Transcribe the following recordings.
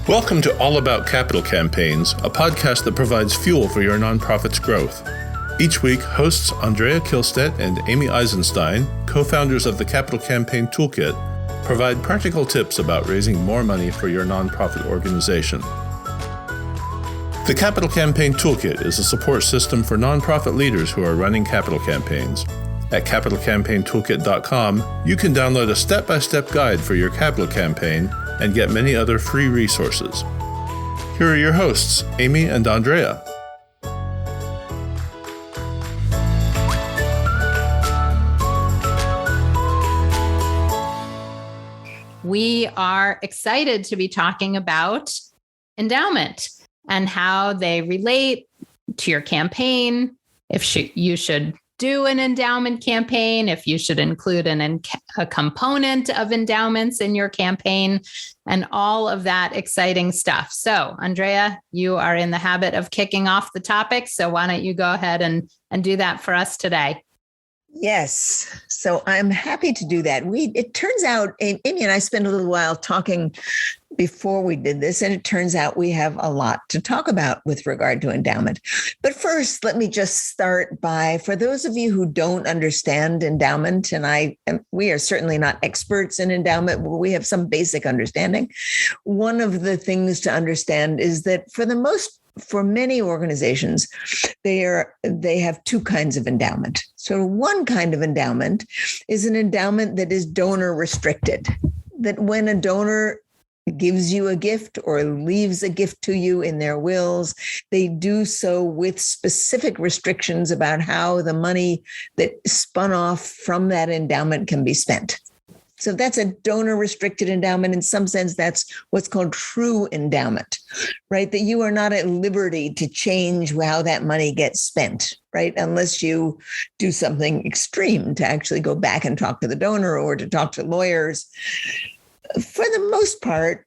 Welcome to All About Capital Campaigns, a podcast that provides fuel for your nonprofit's growth. Each week, hosts Andrea Kihlstedt and Amy Eisenstein, co-founders of the Capital Campaign Toolkit, provide practical tips about raising more money for your nonprofit organization. The Capital Campaign Toolkit is a support system for nonprofit leaders who are running capital campaigns. At capitalcampaigntoolkit.com, you can download a step-by-step guide for your capital campaign and get many other free resources. Here are your hosts, Amy and Andrea. We are excited to be talking about endowment and how they relate to your campaign, if you should do an endowment campaign, if you should include a component of endowments in your campaign, and all of that exciting stuff. So, Andrea, you are in the habit of kicking off the topic. So why don't you go ahead and do that for us today? Yes. So I'm happy to do that. It turns out, Amy and I spent a little while talking before we did this, and it turns out we have a lot to talk about with regard to endowment. But first, let me just start by, for those of you who don't understand endowment, and we are certainly not experts in endowment, but we have some basic understanding. One of the things to understand is that for many organizations, they have two kinds of endowment. So one kind of endowment is an endowment that is donor restricted, that when a donor gives you a gift or leaves a gift to you in their wills, they do so with specific restrictions about how the money that spun off from that endowment can be spent. So that's a donor-restricted endowment. In some sense, that's what's called true endowment, right? That you are not at liberty to change how that money gets spent, right? Unless you do something extreme to actually go back and talk to the donor or to talk to lawyers. For the most part,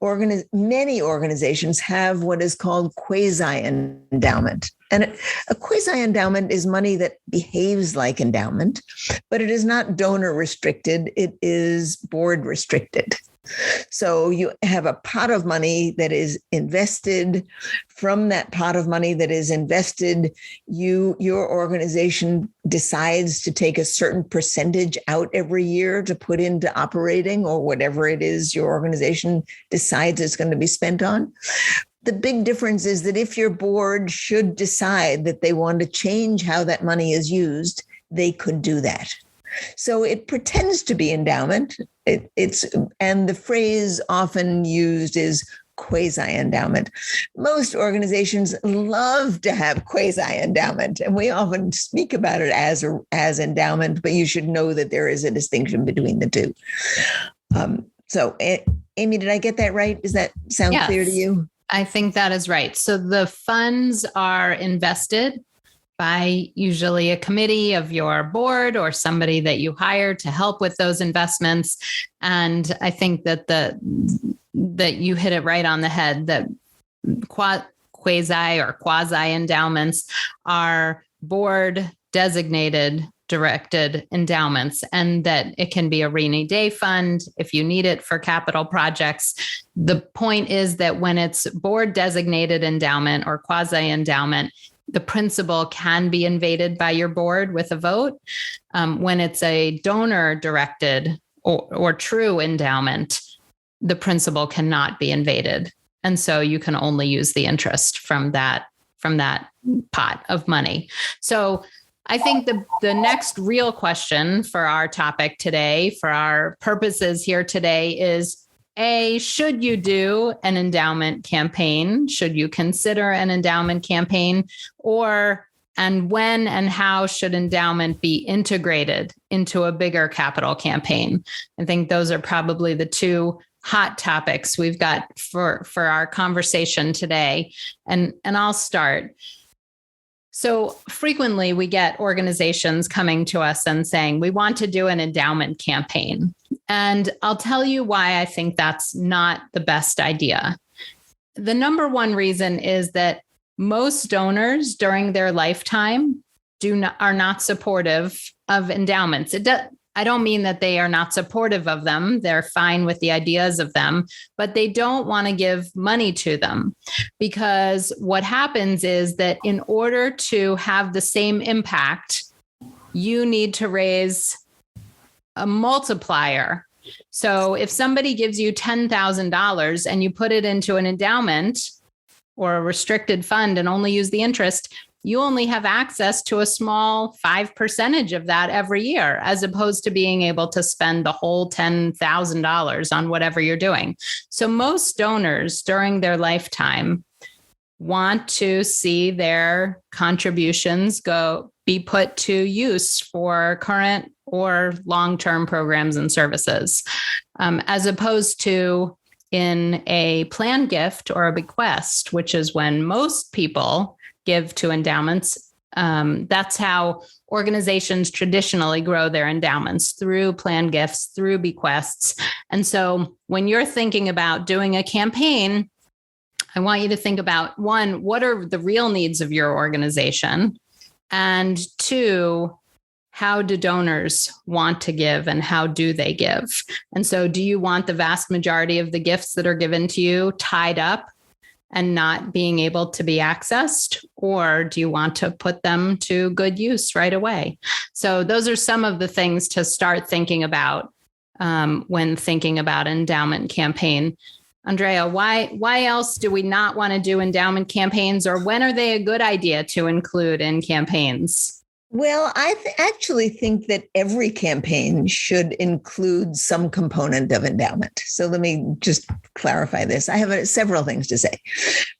many organizations have what is called quasi-endowment. And a quasi-endowment is money that behaves like endowment, but it is not donor restricted. It is board restricted. So you have a pot of money that is invested. From that pot of money that is invested, your organization decides to take a certain percentage out every year to put into operating or whatever it is your organization decides it's going to be spent on. The big difference is that if your board should decide that they want to change how that money is used, they could do that. So it pretends to be endowment. And the phrase often used is quasi-endowment. Most organizations love to have quasi-endowment, and we often speak about it as endowment, but you should know that there is a distinction between the two. So, Amy, did I get that right? Does that sound clear to you? I think that is right. So the funds are invested by usually a committee of your board or somebody that you hire to help with those investments. And I think that that you hit it right on the head, that quasi or quasi endowments are board designated directed endowments, and that it can be a rainy day fund if you need it for capital projects. The point is that when it's board designated endowment or quasi endowment, the principal can be invaded by your board with a vote. When it's a donor-directed or true endowment, the principal cannot be invaded. And so you can only use the interest from that pot of money. So I think the next real question for our topic today, for our purposes here today, is should you do an endowment campaign? Should you consider an endowment campaign? And when and how should endowment be integrated into a bigger capital campaign? I think those are probably the two hot topics we've got for our conversation today. And I'll start. So frequently we get organizations coming to us and saying, we want to do an endowment campaign. And I'll tell you why I think that's not the best idea. The number one reason is that most donors during their lifetime are not supportive of endowments. I don't mean that they are not supportive of them. They're fine with the ideas of them, but they don't want to give money to them, because what happens is that in order to have the same impact, you need to raise a multiplier. So if somebody gives you $10,000 and you put it into an endowment or a restricted fund and only use the interest, you only have access to a small 5% of that every year, as opposed to being able to spend the whole $10,000 on whatever you're doing. So most donors during their lifetime want to see their contributions be put to use for current or long-term programs and services, as opposed to in a planned gift or a bequest, which is when most people give to endowments. That's how organizations traditionally grow their endowments, through planned gifts, through bequests. And so when you're thinking about doing a campaign, I want you to think about, one, what are the real needs of your organization? And two, how do donors want to give and how do they give? And so do you want the vast majority of the gifts that are given to you tied up and not being able to be accessed? Or do you want to put them to good use right away? So those are some of the things to start thinking about when thinking about endowment campaign. Andrea, why else do we not want to do endowment campaigns, or when are they a good idea to include in campaigns? Well, I actually think that every campaign should include some component of endowment. So let me just clarify this. I have several things to say.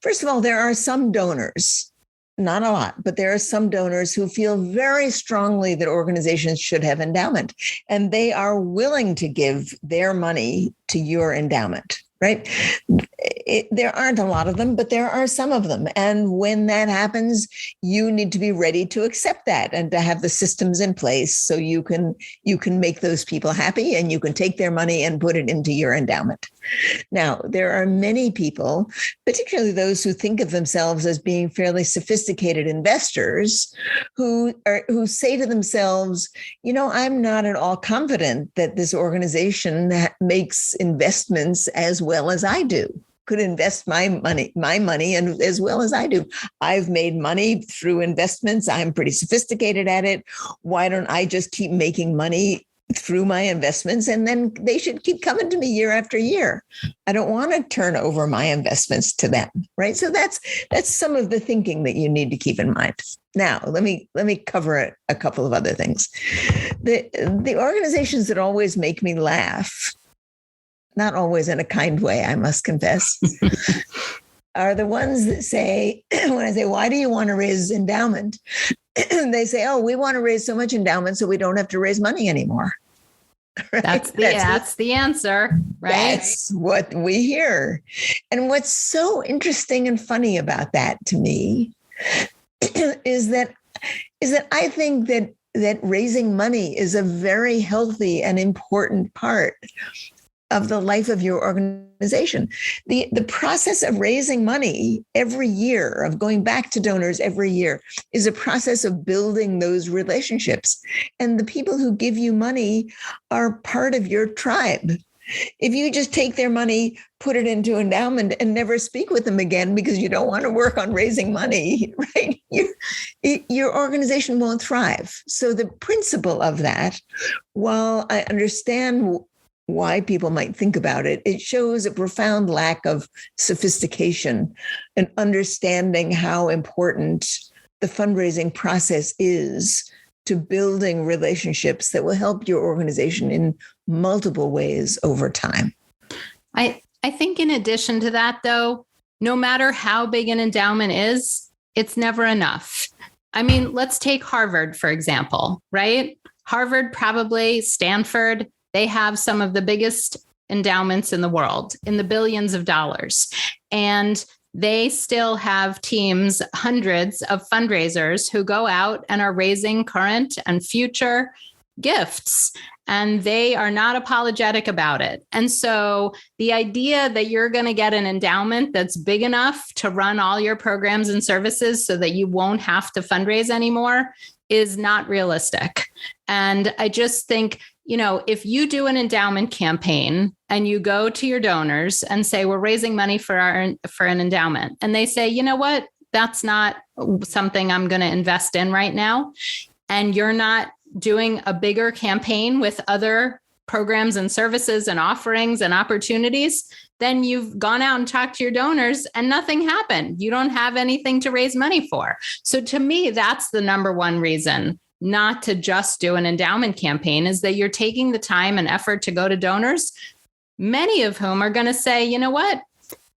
First of all, there are some donors, not a lot, but there are some donors who feel very strongly that organizations should have endowment, and they are willing to give their money to your endowment. Right? There aren't a lot of them, but there are some of them. And when that happens, you need to be ready to accept that and to have the systems in place so you can make those people happy and you can take their money and put it into your endowment. Now, there are many people, particularly those who think of themselves as being fairly sophisticated investors, who say to themselves, I'm not at all confident that this organization makes investments as well as I do, could invest my money and as well as I do. I've made money through investments. I'm pretty sophisticated at it. Why don't I just keep making money through my investments, and then they should keep coming to me year after year? I don't want to turn over my investments to them, right? So that's some of the thinking that you need to keep in mind. Now, let me cover a couple of other things. The organizations that always make me laugh, not always in a kind way, I must confess, are the ones that say, when I say, why do you want to raise endowment? They say, oh, we want to raise so much endowment so we don't have to raise money anymore. Right? That's the answer, right? That's what we hear. And what's so interesting and funny about that to me is that I think that raising money is a very healthy and important part of the life of your organization. The process of raising money every year, of going back to donors every year, is a process of building those relationships. And the people who give you money are part of your tribe. If you just take their money, put it into endowment, and never speak with them again because you don't want to work on raising money, right? Your organization won't thrive. So the principle of that, while I understand why people might think about it, it shows a profound lack of sophistication and understanding how important the fundraising process is to building relationships that will help your organization in multiple ways over time. I think in addition to that, though, no matter how big an endowment is, it's never enough. I mean, let's take Harvard, for example, right? Harvard, probably Stanford, they have some of the biggest endowments in the world, in the billions of dollars. And they still have teams, hundreds of fundraisers who go out and are raising current and future gifts. And they are not apologetic about it. And so the idea that you're going to get an endowment that's big enough to run all your programs and services so that you won't have to fundraise anymore is not realistic. And I just think, if you do an endowment campaign and you go to your donors and say, we're raising money for an endowment, and they say, you know what, that's not something I'm going to invest in right now, and you're not doing a bigger campaign with other programs and services and offerings and opportunities, then you've gone out and talked to your donors and nothing happened. You don't have anything to raise money for. So to me, that's the number one reason not to just do an endowment campaign, is that you're taking the time and effort to go to donors, many of whom are going to say, you know what,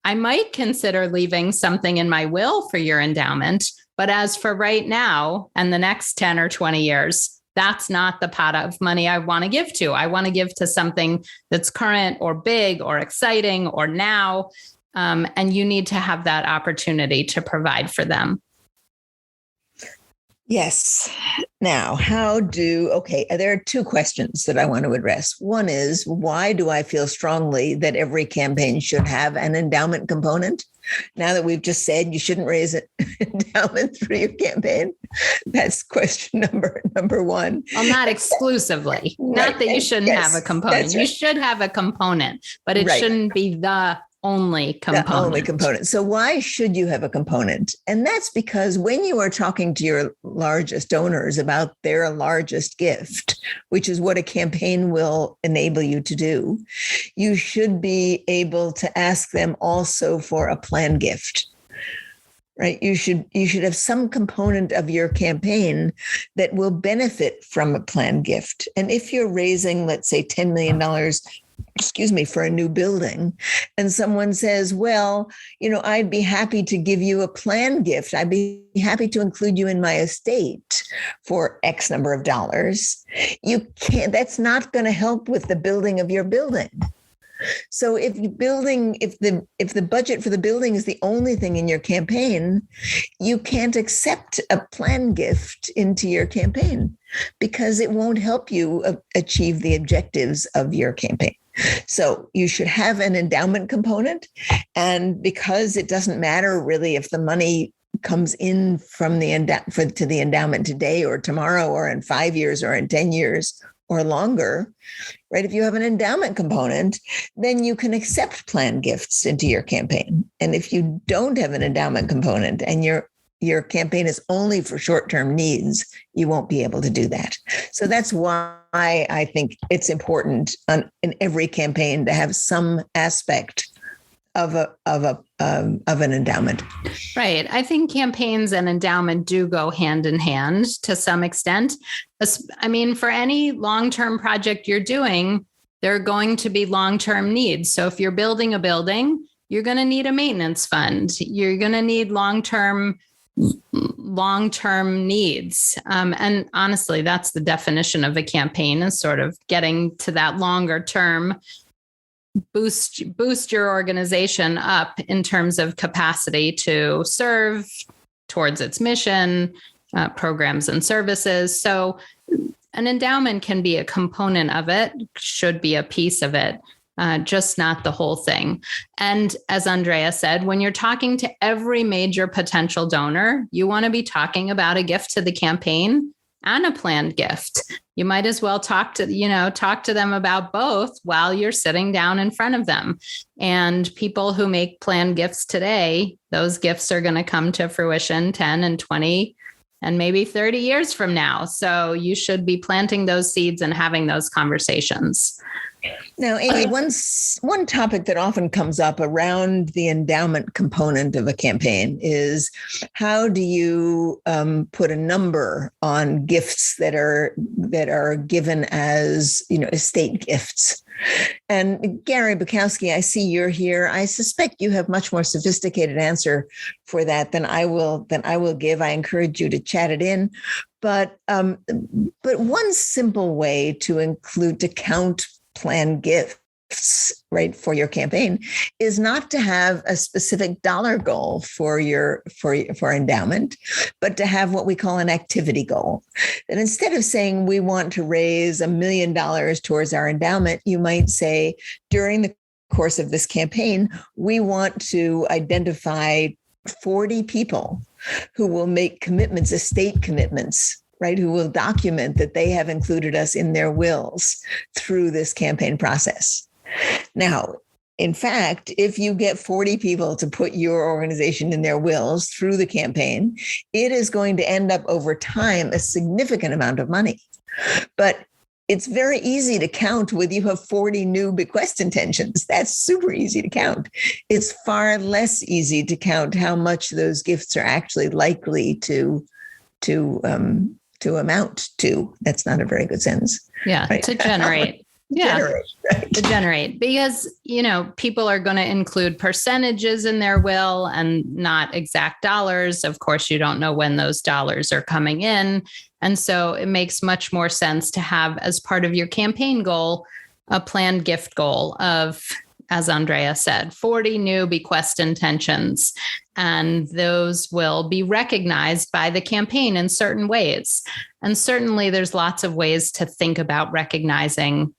I might consider leaving something in my will for your endowment, but as for right now and the next 10 or 20 years, that's not the pot of money I want to give to. I want to give to something that's current or big or exciting or now. And you need to have that opportunity to provide for them. Yes. Now, there are two questions that I want to address. One is, why do I feel strongly that every campaign should have an endowment component? Now that we've just said you shouldn't raise an endowment through your campaign, that's question number one. Well, not exclusively. Right. Not that you shouldn't have a component. Right. You should have a component, but it shouldn't be the only component. The only component. So why should you have a component? And that's because when you are talking to your largest donors about their largest gift, which is what a campaign will enable you to do, you should be able to ask them also for a planned gift. Right? You should have some component of your campaign that will benefit from a planned gift. And if you're raising, let's say, $10 million for a new building, and someone says, well, I'd be happy to give you a planned gift. I'd be happy to include you in my estate for X number of dollars. You can't, that's not going to help with the building of your building. So if the budget for the building is the only thing in your campaign, you can't accept a planned gift into your campaign because it won't help you achieve the objectives of your campaign. So you should have an endowment component. And because it doesn't matter really if the money comes in from to the endowment today or tomorrow or in 5 years or in 10 years or longer, right? If you have an endowment component, then you can accept planned gifts into your campaign. And if you don't have an endowment component and your campaign is only for short-term needs, you won't be able to do that. So that's why I think it's important in every campaign to have some aspect of an endowment. Right. I think campaigns and endowment do go hand in hand to some extent. I mean, for any long-term project you're doing, there are going to be long-term needs. So if you're building a building, you're going to need a maintenance fund. You're going to need long-term needs. And honestly, that's the definition of a campaign, is sort of getting to that longer term, boost your organization up in terms of capacity to serve towards its mission, programs and services. So an endowment can be a component of it, should be a piece of it, just not the whole thing. And as Andrea said, when you're talking to every major potential donor, you want to be talking about a gift to the campaign and a planned gift. You might as well talk to them about both while you're sitting down in front of them. And people who make planned gifts today, those gifts are going to come to fruition 10 and 20 and maybe 30 years from now. So you should be planting those seeds and having those conversations. Now, Amy, one topic that often comes up around the endowment component of a campaign is, how do you put a number on gifts that are given as estate gifts? And Gary Bukowski, I see you're here. I suspect you have much more sophisticated answer for that than I will give. I encourage you to chat it in. But one simple way to count planned gifts, right, for your campaign is not to have a specific dollar goal for endowment, but to have what we call an activity goal. And instead of saying we want to raise $1 million towards our endowment, you might say, during the course of this campaign, we want to identify 40 people who will make commitments, estate commitments, right? Who will document that they have included us in their wills through this campaign process. Now, in fact, if you get 40 people to put your organization in their wills through the campaign, it is going to end up over time a significant amount of money. But it's very easy to count whether you have 40 new bequest intentions. That's super easy to count. It's far less easy to count how much those gifts are actually likely to amount to. That's not a very good sentence. Yeah, right? To generate. Yeah, right. To generate, because, people are going to include percentages in their will and not exact dollars. Of course, you don't know when those dollars are coming in. And so it makes much more sense to have, as part of your campaign goal, a planned gift goal of, as Andrea said, 40 new bequest intentions. And those will be recognized by the campaign in certain ways. And certainly there's lots of ways to think about recognizing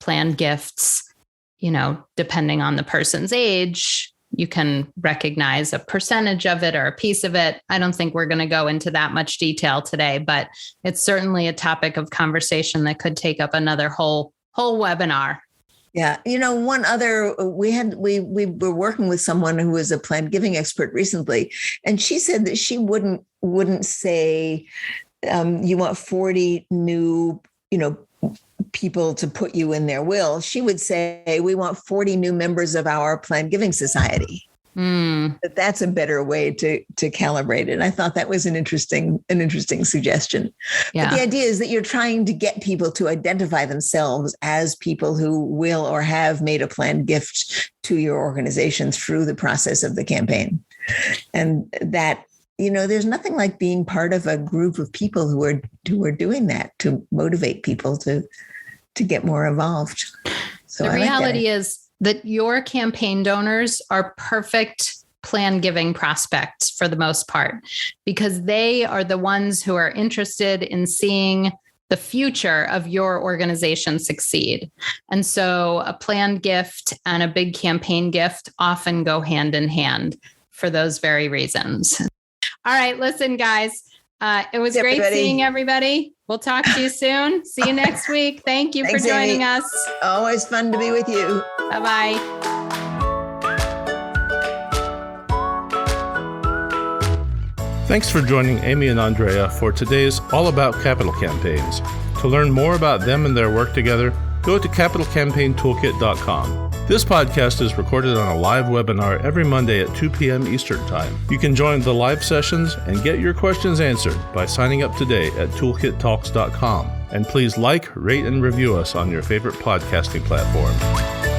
planned gifts, depending on the person's age. You can recognize a percentage of it or a piece of it. I don't think we're going to go into that much detail today, but it's certainly a topic of conversation that could take up another whole webinar. Yeah. One other, we were working with someone who was a planned giving expert recently, and she said that she wouldn't say, you want 40 new, people to put you in their will. She would say, we want 40 new members of our planned giving society. That's a better way to calibrate it. I thought that was an interesting suggestion. Yeah. But the idea is that you're trying to get people to identify themselves as people who will or have made a planned gift to your organization through the process of the campaign. And that, there's nothing like being part of a group of people who are doing that to motivate people to get more involved. So the reality is that your campaign donors are perfect plan giving prospects for the most part, because they are the ones who are interested in seeing the future of your organization succeed. And so a planned gift and a big campaign gift often go hand in hand for those very reasons. All right, listen, guys, it was great seeing everybody. We'll talk to you soon. See you next week. Thank you for joining us. Always fun to be with you. Bye-bye. Thanks for joining Amy and Andrea for today's All About Capital Campaigns. To learn more about them and their work together, go to capitalcampaigntoolkit.com. This podcast is recorded on a live webinar every Monday at 2 p.m. Eastern Time. You can join the live sessions and get your questions answered by signing up today at toolkittalks.com. And please like, rate, and review us on your favorite podcasting platform.